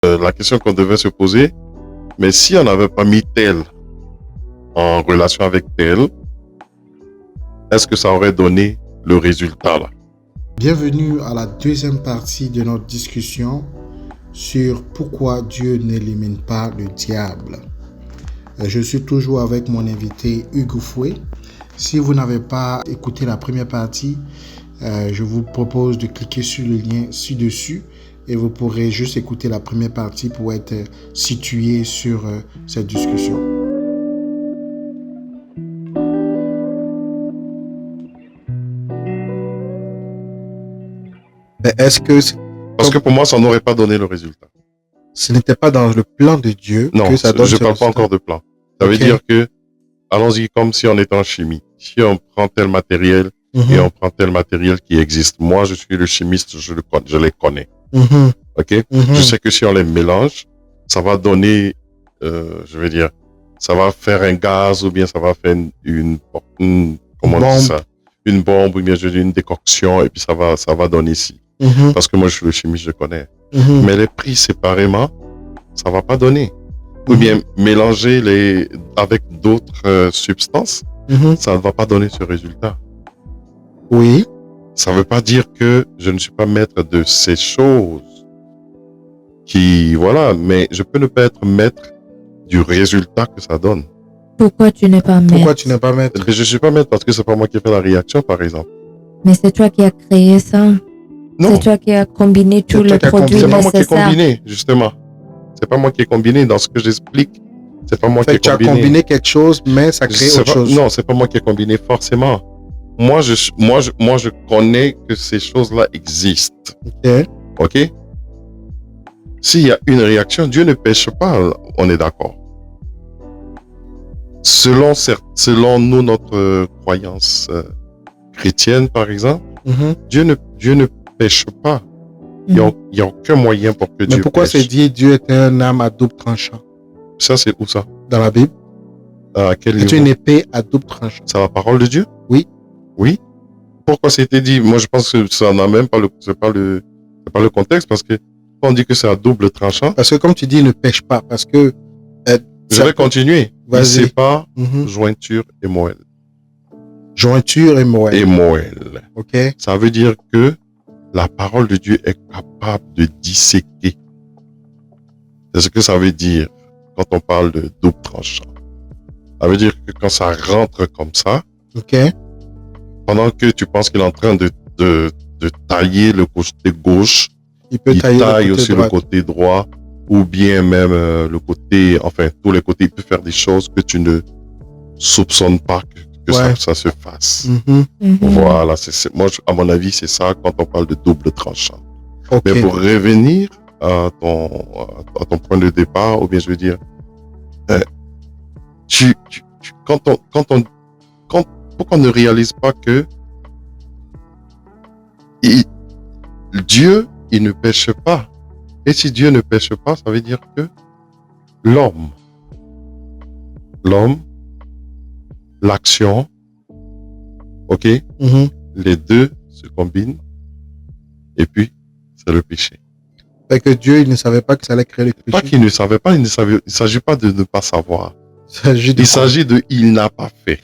la question qu'on devait se poser, mais si on n'avait pas mis tel en relation avec tel, est-ce que ça aurait donné le résultat là? Bienvenue à la deuxième partie de notre discussion sur pourquoi Dieu n'élimine pas le diable. Je suis toujours avec mon invité Hugues Fouet. Si vous n'avez pas écouté la première partie, je vous propose de cliquer sur le lien ci-dessus et vous pourrez juste écouter la première partie pour être situé sur cette discussion. Mais est-ce que... Parce que pour moi, ça n'aurait pas donné le résultat. Ce n'était pas dans le plan de Dieu que ça donne. Non, je ne parle pas encore de plan. Ça veut dire que, allons-y comme si on était en chimie. Si on prend tel matériel et on prend tel matériel qui existe. Moi, je suis le chimiste, je les connais. Ok. Je sais que si on les mélange, ça va donner, ça va faire un gaz ou bien ça va faire une comment on dit ça? Une bombe ou bien une décoction et puis ça va donner ici. Parce que moi, je suis le chimiste, je connais. Mais les pris séparément, ça va pas donner. Ou bien mélanger avec d'autres substances, ça ne va pas donner ce résultat. Oui. Ça veut pas dire que je ne suis pas maître de ces choses mais je peux ne pas être maître du résultat que ça donne. Pourquoi tu n'es pas maître? Pourquoi tu n'es pas maître? Je suis pas maître parce que c'est pas moi qui ai fait la réaction, par exemple. Mais c'est toi qui as créé ça. Non. C'est toi qui as combiné tous les produits nécessaires. C'est pas moi qui ai combiné, justement. C'est pas moi qui ai combiné dans ce que j'explique. C'est pas moi qui ai combiné. Tu as combiné quelque chose, mais ça crée autre chose. Non, c'est pas moi qui ai combiné forcément. Moi, je connais que ces choses-là existent. Ok? S'il y a une réaction, Dieu ne pêche pas, on est d'accord. Selon nous, notre croyance chrétienne, par exemple, Dieu ne pêche pas. Il n'y a aucun moyen pour que Dieu pêche. Mais pourquoi c'est dit Dieu est un âme à double tranchant? Ça, c'est où ça? Dans la Bible. À quel niveau? C'est une épée à double tranchant. C'est la parole de Dieu? Oui. Oui. Pourquoi c'était dit? Moi, je pense que ça n'a même pas c'est pas le contexte parce que quand on dit que c'est à double tranchant. Parce que comme tu dis, il ne pêche pas parce que. Je vais continuer. Il sépare jointure et moelle. Jointure et moelle. Et moelle. Ok. Ça veut dire que la parole de Dieu est capable de disséquer. C'est ce que ça veut dire quand on parle de double tranchant. Ça veut dire que quand ça rentre comme ça, pendant que tu penses qu'il est en train de tailler le côté gauche, il taille aussi le côté droit, ou bien même le côté, enfin tous les côtés, il peut faire des choses que tu ne soupçonnes pas que ça se fasse. Voilà, moi, à mon avis, c'est ça quand on parle de double tranchant. Mais pour revenir à ton point de départ, ou bien je veux dire, pourquoi on ne réalise pas que Dieu, il ne pêche pas. Et si Dieu ne pêche pas, ça veut dire que l'homme, l'action, ok, les deux se combinent et puis c'est le péché. Fait que Dieu, il ne savait pas que ça allait créer le péché. Pas qu'il ne savait pas, il ne s'agit pas de ne pas savoir. Il s'agit de il n'a pas fait.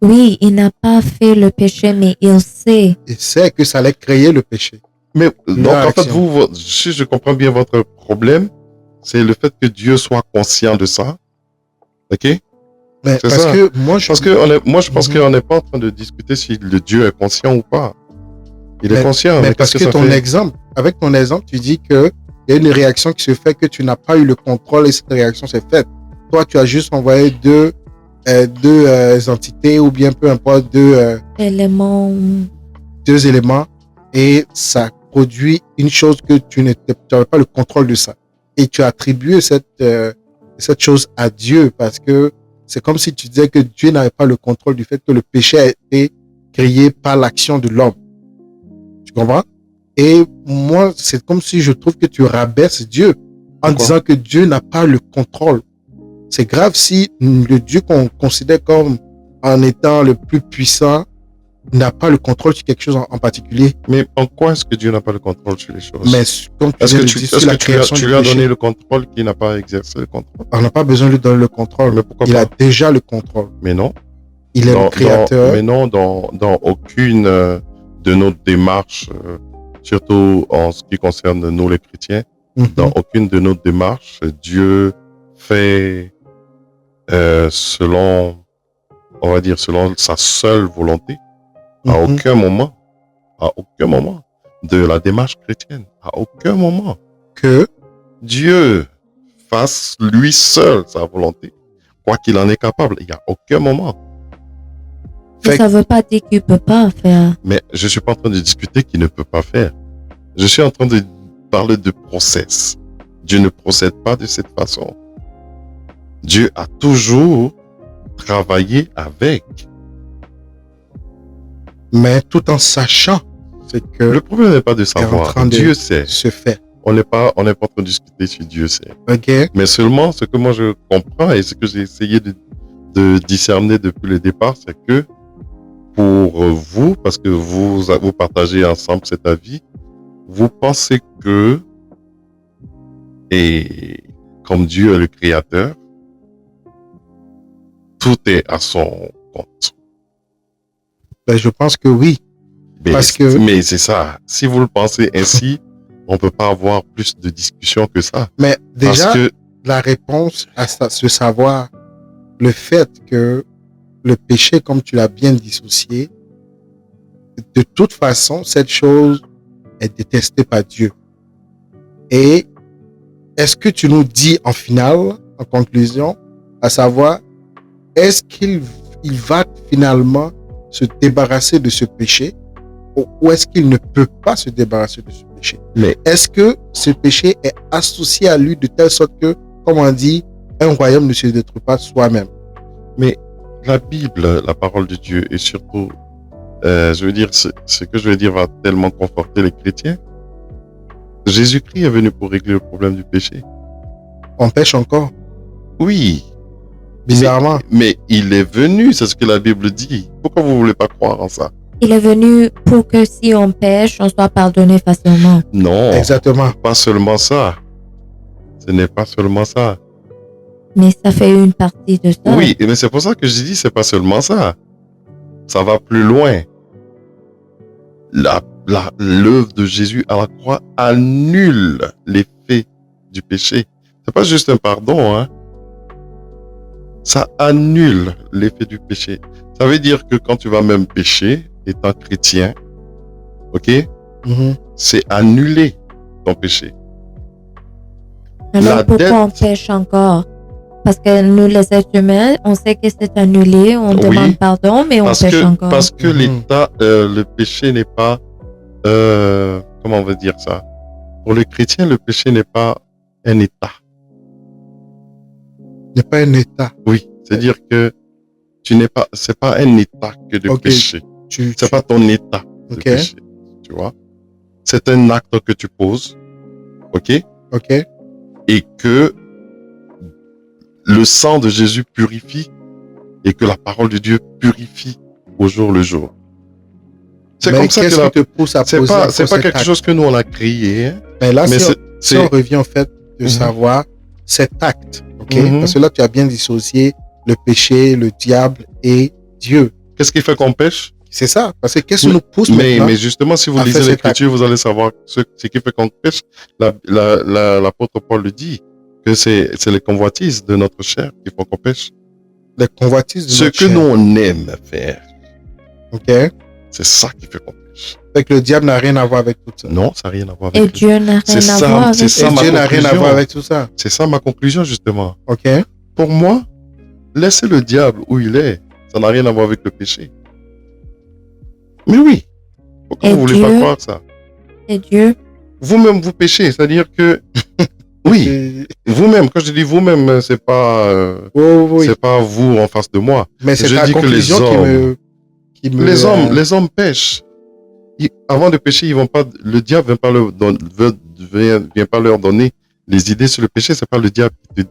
Oui, il n'a pas fait le péché, mais il sait. Il sait que ça allait créer le péché. Mais donc en fait, si je comprends bien votre problème, c'est le fait que Dieu soit conscient de ça. Ok? Mais parce ça. Que moi, je pense qu'on n'est pas en train de discuter si le Dieu est conscient ou pas. Il est conscient. Mais parce que avec ton exemple, tu dis que il y a une réaction qui se fait que tu n'as pas eu le contrôle et cette réaction s'est faite. Toi, tu as juste envoyé deux entités ou bien peu importe deux éléments et ça produit une chose que tu n'avais pas le contrôle de ça. Et tu as attribué cette chose à Dieu parce que c'est comme si tu disais que Dieu n'avait pas le contrôle du fait que le péché a été créé par l'action de l'homme. Tu comprends? Et moi, c'est comme si je trouve que tu rabaisses Dieu en disant que Dieu n'a pas le contrôle. C'est grave si le Dieu qu'on considère comme en étant le plus puissant n'a pas le contrôle sur quelque chose en particulier. Mais en quoi est-ce que Dieu n'a pas le contrôle sur les choses? Mais comme tu Est-ce viens que de tu, dire est-ce sur la que tu lui as, création tu du lui as péché, donné le contrôle qui n'a pas exercé le contrôle? on n'a pas besoin de lui donner le contrôle. Mais pourquoi Il a pas? déjà le contrôle. Mais non. Il est le créateur. Mais non, dans aucune de nos démarches, surtout en ce qui concerne nous les chrétiens, dans aucune de nos démarches, Dieu fait selon, on va dire, selon sa seule volonté. À aucun moment de la démarche chrétienne, à aucun moment que Dieu fasse lui seul sa volonté, quoi qu'il en est capable. Il n'y a aucun moment. Mais ça ne veut pas dire qu'il ne peut pas faire. Mais je ne suis pas en train de discuter qu'il ne peut pas faire. Je suis en train de parler de process. Dieu ne procède pas de cette façon. Dieu a toujours travaillé avec. Mais tout en sachant, c'est que le problème n'est pas de savoir. Dieu sait. Se fait. On n'est pas en train de discuter sur Dieu sait. Ok. Mais seulement ce que moi je comprends et ce que j'ai essayé de discerner depuis le départ, c'est que pour vous, parce que vous partagez ensemble cet avis, vous pensez que, et comme Dieu est le créateur, tout est à son compte. Ben, je pense que oui. Mais c'est ça. Si vous le pensez ainsi, on peut pas avoir plus de discussion que ça. Mais déjà, la réponse à ce savoir, le fait que le péché, comme tu l'as bien dissocié, de toute façon, cette chose est détestée par Dieu. Et est-ce que tu nous dis en finale, en conclusion, à savoir, est-ce qu'il va finalement se débarrasser de ce péché ou est-ce qu'il ne peut pas se débarrasser de ce péché? Mais est-ce que ce péché est associé à lui de telle sorte que, comme on dit, un royaume ne se détruit pas soi-même? Mais la Bible, la parole de Dieu, et surtout, je veux dire, ce que je veux dire va tellement conforter les chrétiens. Jésus-Christ est venu pour régler le problème du péché. On pêche encore? Oui. Bizarrement. Mais il est venu, c'est ce que la Bible dit. Pourquoi vous ne voulez pas croire en ça? Il est venu pour que si on pêche, on soit pardonné facilement. Non. Exactement. Pas seulement ça. Ce n'est pas seulement ça. Mais ça fait une partie de ça. Oui, mais c'est pour ça que je dis c'est pas seulement ça. Ça va plus loin. L'œuvre de Jésus à la croix annule l'effet du péché. C'est pas juste un pardon, hein. Ça annule l'effet du péché. Ça veut dire que quand tu vas même pécher, étant chrétien, ok, c'est annuler ton péché. Alors pourquoi on pêche encore? Parce que nous, les êtres humains, on sait que c'est annulé, on demande pardon, mais on pêche encore. Parce que l'état, le péché n'est pas, comment on va dire ça? Pour les chrétiens, le péché n'est pas un état. N'est pas un état. Oui, c'est-à-dire que tu n'es pas, c'est pas un état que de pécher. C'est pas ton état de pécher, tu vois. C'est un acte que tu poses, ok? Ok. Et que le sang de Jésus purifie et que la parole de Dieu purifie au jour le jour. C'est comme ça que te pousse à poser. C'est pas quelque chose que nous on a créé. Hein. Mais là, si on revient en fait de savoir cet acte, ok? Parce que là, tu as bien dissocié le péché, le diable et Dieu. Qu'est-ce qui fait qu'on pêche? C'est ça. Parce que qu'est-ce qui nous pousse maintenant? Mais justement, si vous lisez l'Écriture, vous allez savoir ce qui fait qu'on pêche. L'apôtre Paul le dit, que c'est les convoitises de notre chair qui font qu'on pêche. Les convoitises de notre chair. Ce que nous on aime faire. Ok. C'est ça qui fait qu'on pêche. Fait que le diable n'a rien à voir avec tout ça. Non, ça n'a rien à voir avec tout ça. Et Dieu n'a rien à voir avec tout ça. Dieu n'a rien à voir avec tout ça. C'est ça ma conclusion, justement. Ok. Pour moi, laissez le diable où il est. Ça n'a rien à voir avec le péché. Mais oui. Pourquoi vous ne voulez pas croire ça? Et Dieu? Vous-même, vous péchez. C'est-à-dire que, oui, vous-même, quand je dis vous-même, c'est pas, c'est pas vous en face de moi. Mais c'est la conclusion qui me... Les hommes pêchent. Avant de pécher, ils vont pas, le diable vient pas leur donner les idées sur le péché. C'est pas le diable qui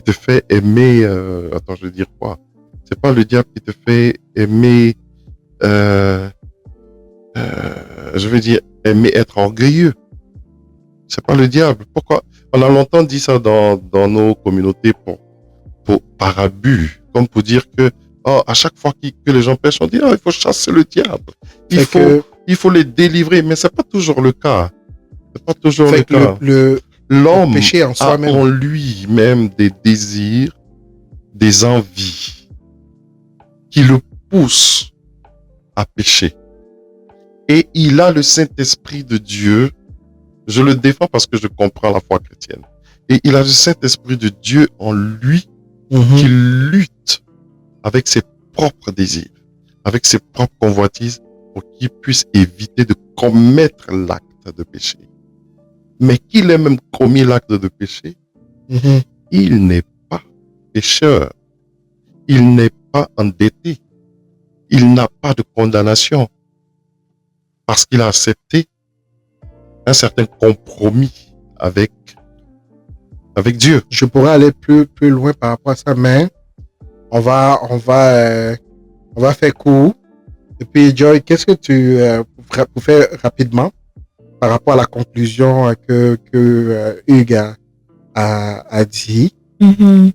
te fait aimer, attends, je veux dire quoi? C'est pas le diable qui te fait aimer je veux dire, aimer être orgueilleux. C'est pas le diable. Pourquoi? On a longtemps dit ça dans nos communautés par abus, comme pour dire que à chaque fois que les gens pêchent, on dit il faut chasser le diable, il faut les délivrer, mais c'est pas toujours le cas. C'est pas toujours le cas. L'homme péché en a en lui-même des désirs, des envies qui le poussent à pécher. Et il a le Saint-Esprit de Dieu. Je le défends parce que je comprends la foi chrétienne. Et il a le Saint-Esprit de Dieu en lui qui lutte avec ses propres désirs, avec ses propres convoitises pour qu'il puisse éviter de commettre l'acte de péché. Mais qu'il ait même commis l'acte de péché, il n'est pas pécheur. Il n'est pas endetté. Il n'a pas de condamnation parce qu'il a accepté un certain compromis avec Dieu. Je pourrais aller plus loin par rapport à ça, mais on va faire court. Et puis, Joy, qu'est-ce que tu pour faire rapidement par rapport à la conclusion que Hugues a dit.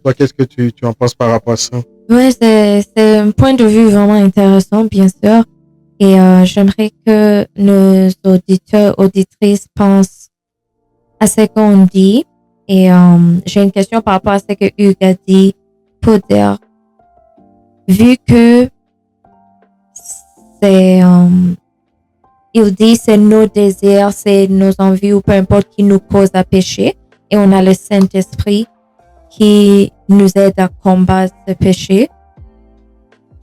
Toi, qu'est-ce que tu en penses par rapport à ça? Oui, c'est un point de vue vraiment intéressant, bien sûr. Et j'aimerais que nos auditeurs, auditrices pensent à ce qu'on dit. Et j'ai une question par rapport à ce que Hugues a dit pour dire, vu que c'est, il dit c'est nos désirs, c'est nos envies ou peu importe qui nous cause à pécher, et on a le Saint-Esprit qui nous aide à combattre ce péché.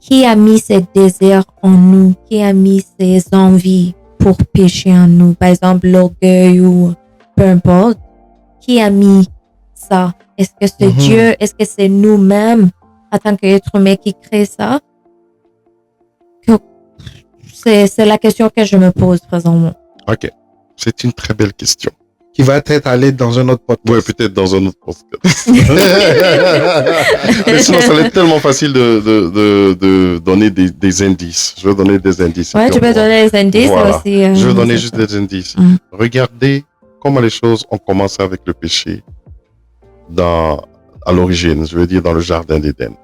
Qui a mis ses désirs en nous? Qui a mis ses envies pour pécher en nous? Par exemple, l'orgueil ou peu importe. Qui a mis ça? Est-ce que c'est Dieu? Est-ce que c'est nous-mêmes en tant qu'être humain qui crée ça? C'est la question que je me pose présentement. Ok, c'est une très belle question. Qui va peut-être aller dans un autre podcast. Oui, peut-être dans un autre podcast. Mais sinon, ça va être tellement facile de donner des indices. Je vais donner des indices. Ouais, tu peux donner des indices aussi. Je vais donner juste des indices. Regardez comment les choses ont commencé avec le péché à l'origine, je veux dire dans le jardin d'Éden.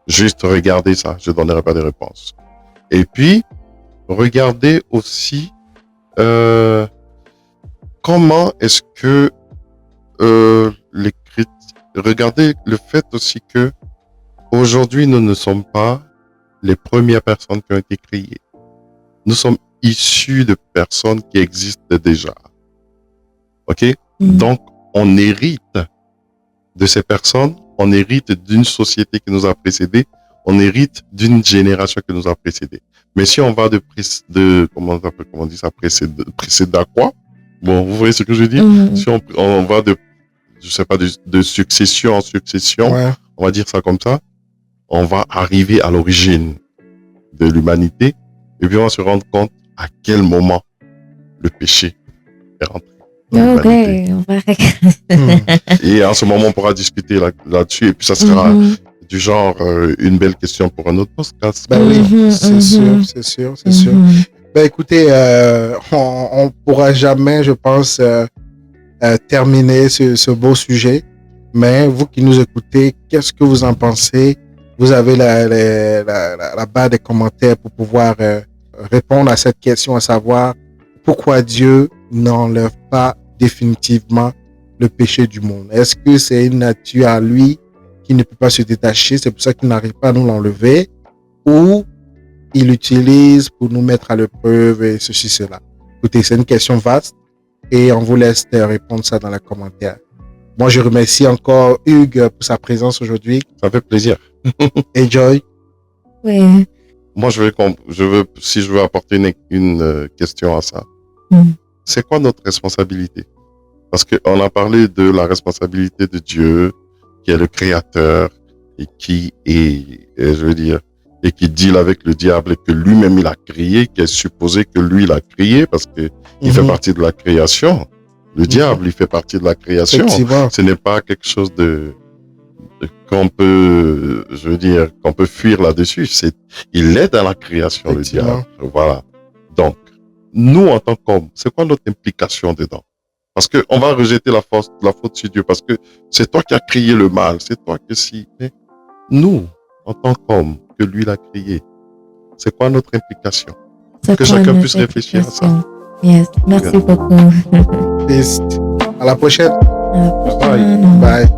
Juste regardez ça, je ne donnerai pas de réponse. Et puis, regardez aussi comment est-ce que les chrétiens... Regardez le fait aussi que aujourd'hui, nous ne sommes pas les premières personnes qui ont été créées. Nous sommes issus de personnes qui existent déjà. OK? Donc, on hérite de ces personnes, on hérite d'une société qui nous a précédés, on hérite d'une génération qui nous a précédés. Mais si on va comment on dit ça, précéder à quoi? Bon, vous voyez ce que je dis? Si on va je sais pas, de succession en succession, on va dire ça comme ça, on va arriver à l'origine de l'humanité et puis on va se rendre compte à quel moment le péché est rentré. Ok, on va regarder. Et en ce moment, on pourra discuter là-dessus et puis ça sera du genre une belle question pour un autre podcast. Ben oui, c'est sûr. Ben écoutez, on pourra jamais, je pense, terminer ce beau sujet. Mais vous qui nous écoutez, qu'est-ce que vous en pensez? Vous avez la barre des commentaires pour pouvoir répondre à cette question, à savoir pourquoi Dieu n'enlève pas définitivement le péché du monde. Est-ce que c'est une nature à lui qui ne peut pas se détacher, c'est pour ça qu'il n'arrive pas à nous l'enlever, ou il l'utilise pour nous mettre à l'épreuve et ceci, cela? Écoutez, c'est une question vaste et on vous laisse répondre ça dans les commentaires. Moi, je remercie encore Hugues pour sa présence aujourd'hui. Ça fait plaisir. Et Joy? Oui. Moi, si je veux apporter une question à ça, c'est quoi notre responsabilité? Parce qu'on a parlé de la responsabilité de Dieu, qui est le créateur et qui deal avec le diable et que lui-même il a créé, qui est supposé que lui il a créé parce que il fait partie de la création. Le diable, il fait partie de la création. Ce n'est pas quelque chose qu'on peut, je veux dire, qu'on peut fuir là-dessus. Il est dans la création, le diable. Voilà. Donc, nous, en tant qu'hommes, c'est quoi notre implication dedans? Parce que on va rejeter la faute sur Dieu, parce que c'est toi qui as créé le mal, c'est toi qui si. Mais nous, en tant qu'hommes, que lui l'a créé, c'est quoi notre implication? Que chacun puisse réfléchir à ça. Yes, merci beaucoup. Peace. À la prochaine. À la prochaine. Bye. Bye.